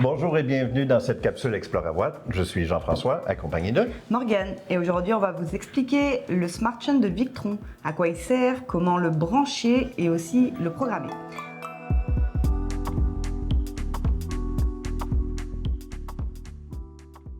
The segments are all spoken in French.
Bonjour et bienvenue dans cette capsule Explore-à-Boîte. Je suis Jean-François, accompagné de Morgane, et aujourd'hui on va vous expliquer le Smart Shunt de Victron, à quoi il sert, comment le brancher et aussi le programmer.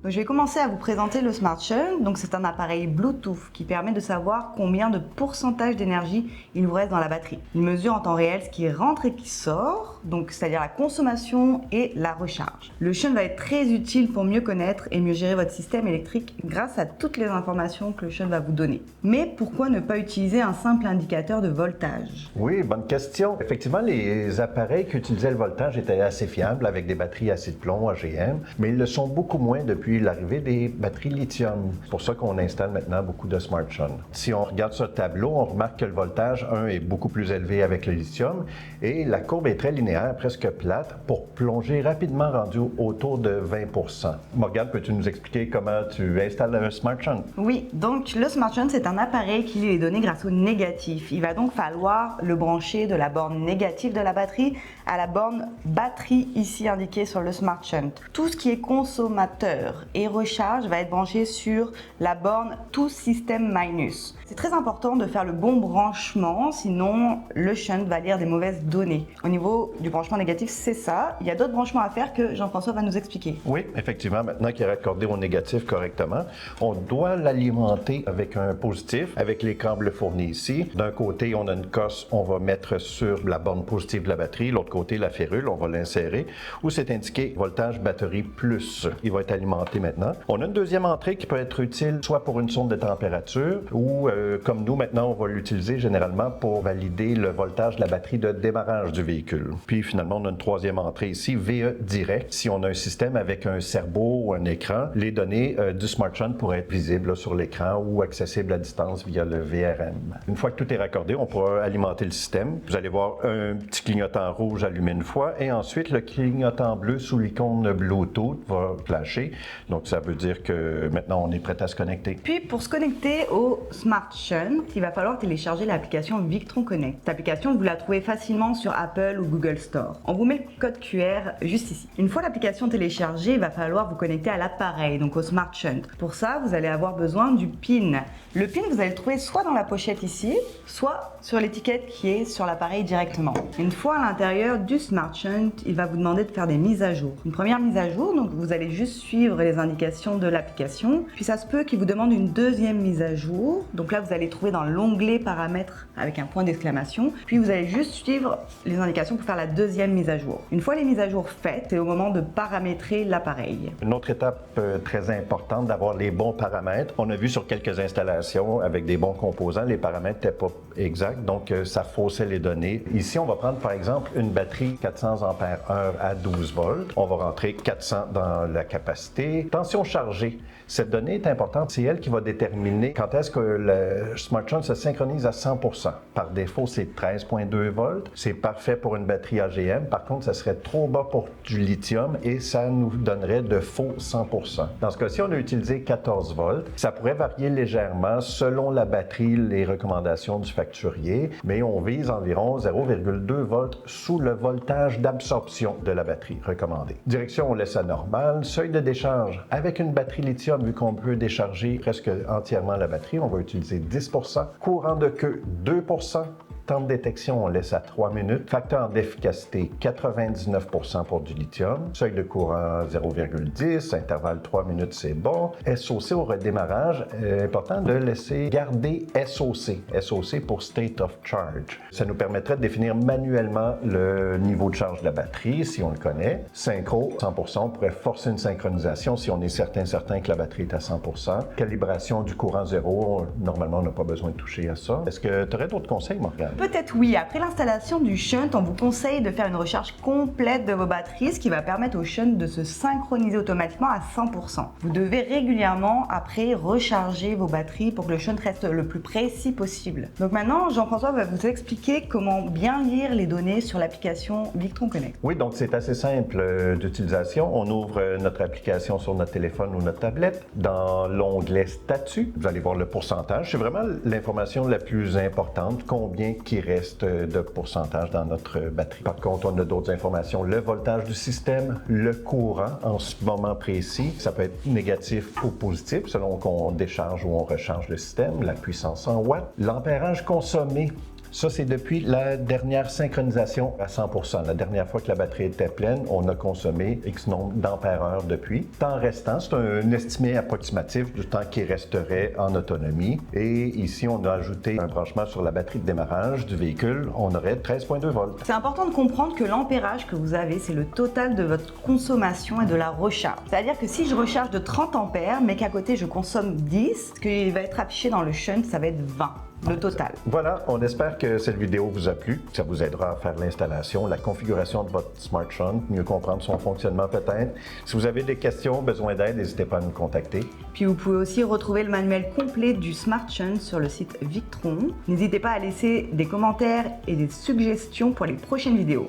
Je vais commencer à vous présenter le Smart Shunt. Donc c'est un appareil Bluetooth qui permet de savoir combien de pourcentage d'énergie il vous reste dans la batterie. Il mesure en temps réel ce qui rentre et qui sort, donc c'est-à-dire la consommation et la recharge. Le Shunt va être très utile pour mieux connaître et mieux gérer votre système électrique grâce à toutes les informations que le Shunt va vous donner. Mais pourquoi ne pas utiliser un simple indicateur de voltage? Oui, bonne question. Effectivement, les appareils qui utilisaient le voltage étaient assez fiables avec des batteries acide plomb AGM, mais ils le sont beaucoup moins depuis l'arrivée des batteries lithium. C'est pour ça qu'on installe maintenant beaucoup de Smart Shunt. Si on regarde ce tableau, on remarque que le voltage 1 est beaucoup plus élevé avec le lithium et la courbe est très linéaire, presque plate, pour plonger rapidement rendu autour de 20 %. Morgane, peux-tu nous expliquer comment tu installes un Smart Shunt? Oui, donc le Smart Shunt c'est un appareil qui lit les données grâce au négatif. Il va donc falloir le brancher de la borne négative de la batterie à la borne batterie ici indiquée sur le Smart Shunt. Tout ce qui est consommateur et recharge va être branché sur la borne tout système minus. C'est très important de faire le bon branchement, sinon le Shunt va lire des mauvaises données. Au niveau du branchement négatif, c'est ça. Il y a d'autres branchements à faire que Jean-François va nous expliquer. Oui, effectivement, maintenant qu'il est raccordé au négatif correctement, on doit l'alimenter avec un positif, avec les câbles fournis ici. D'un côté, on a une cosse, on va mettre sur la borne positive de la batterie. L'autre côté, la férule, on va l'insérer, où c'est indiqué voltage batterie plus. Il va être alimenté maintenant. On a une deuxième entrée qui peut être utile soit pour une sonde de température ou comme nous maintenant on va l'utiliser généralement pour valider le voltage de la batterie de démarrage du véhicule. Puis finalement on a une troisième entrée ici, VE direct. Si on a un système avec un cerveau ou un écran, les données du Smart Shunt pourraient être visibles là, sur l'écran ou accessibles à distance via le VRM. Une fois que tout est raccordé, on pourra alimenter le système. Vous allez voir un petit clignotant rouge allumé une fois et ensuite le clignotant bleu sous l'icône Bluetooth va flasher. Donc ça veut dire que maintenant on est prêt à se connecter. Puis pour se connecter au Smart Shunt, il va falloir télécharger l'application Victron Connect. Cette application, vous la trouvez facilement sur Apple ou Google Store. On vous met le code QR juste ici. Une fois l'application téléchargée, il va falloir vous connecter à l'appareil, donc au Smart Shunt. Pour ça, vous allez avoir besoin du PIN. Le PIN, vous allez le trouver soit dans la pochette ici, soit sur l'étiquette qui est sur l'appareil directement. Une fois à l'intérieur du Smart Shunt, il va vous demander de faire des mises à jour. Une première mise à jour, donc vous allez juste suivre les indications de l'application. Puis ça se peut qu'il vous demande une deuxième mise à jour. Donc là, vous allez trouver dans l'onglet paramètres avec un point d'exclamation. Puis vous allez juste suivre les indications pour faire la deuxième mise à jour. Une fois les mises à jour faites, c'est au moment de paramétrer l'appareil. Une autre étape très importante d'avoir les bons paramètres. On a vu sur quelques installations avec des bons composants, les paramètres n'étaient pas exacts, donc ça faussait les données. Ici, on va prendre par exemple une batterie 400 ampères à 12 volts. On va rentrer 400 dans la capacité. Tension chargée. Cette donnée est importante. C'est elle qui va déterminer quand est-ce que le Smart Shunt se synchronise à 100 %. Par défaut, c'est 13,2 volts. C'est parfait pour une batterie AGM. Par contre, ça serait trop bas pour du lithium et ça nous donnerait de faux 100 %. Dans ce cas-ci, on a utilisé 14 volts. Ça pourrait varier légèrement selon la batterie, les recommandations du facturier, mais on vise environ 0,2 volts sous le voltage d'absorption de la batterie recommandé. Direction, on laisse à normal. Seuil de décharge. Avec une batterie lithium, vu qu'on peut décharger presque entièrement la batterie, on va utiliser 10 %. Courant de queue, 2 %. Temps de détection, on laisse à 3 minutes. Facteur d'efficacité, 99 % pour du lithium. Seuil de courant, 0,10. Intervalle 3 minutes, c'est bon. SOC au redémarrage, important de laisser garder SOC. SOC pour State of Charge. Ça nous permettrait de définir manuellement le niveau de charge de la batterie, si on le connaît. Synchro, 100 %. On pourrait forcer une synchronisation si on est certain que la batterie est à 100 %. Calibration du courant zéro, normalement, on n'a pas besoin de toucher à ça. Est-ce que tu aurais d'autres conseils, Morgane? Peut-être oui. Après l'installation du Shunt, on vous conseille de faire une recharge complète de vos batteries, ce qui va permettre au Shunt de se synchroniser automatiquement à 100 %. Vous devez régulièrement, après, recharger vos batteries pour que le Shunt reste le plus précis possible. Donc maintenant, Jean-François va vous expliquer comment bien lire les données sur l'application Victron Connect. Oui, donc c'est assez simple d'utilisation. On ouvre notre application sur notre téléphone ou notre tablette. Dans l'onglet Statut, vous allez voir le pourcentage. C'est vraiment l'information la plus importante. Combien qui reste de pourcentage dans notre batterie. Par contre, on a d'autres informations. Le voltage du système, le courant en ce moment précis, ça peut être négatif ou positif selon qu'on décharge ou on recharge le système, la puissance en watts, l'ampérage consommé. Ça, c'est depuis la dernière synchronisation à 100%. La dernière fois que la batterie était pleine, on a consommé X nombre d'ampères-heure depuis. Temps restant, c'est un estimé approximatif du temps qui resterait en autonomie. Et ici, on a ajouté un branchement sur la batterie de démarrage du véhicule. On aurait 13,2 volts. C'est important de comprendre que l'ampérage que vous avez, c'est le total de votre consommation et de la recharge. C'est-à-dire que si je recharge de 30 ampères, mais qu'à côté je consomme 10, ce qui va être affiché dans le shunt, ça va être 20. Le total. Voilà, on espère que cette vidéo vous a plu, que ça vous aidera à faire l'installation, la configuration de votre Smart Shunt, mieux comprendre son fonctionnement peut-être. Si vous avez des questions, besoin d'aide, n'hésitez pas à nous contacter. Puis vous pouvez aussi retrouver le manuel complet du Smart Shunt sur le site Victron. N'hésitez pas à laisser des commentaires et des suggestions pour les prochaines vidéos.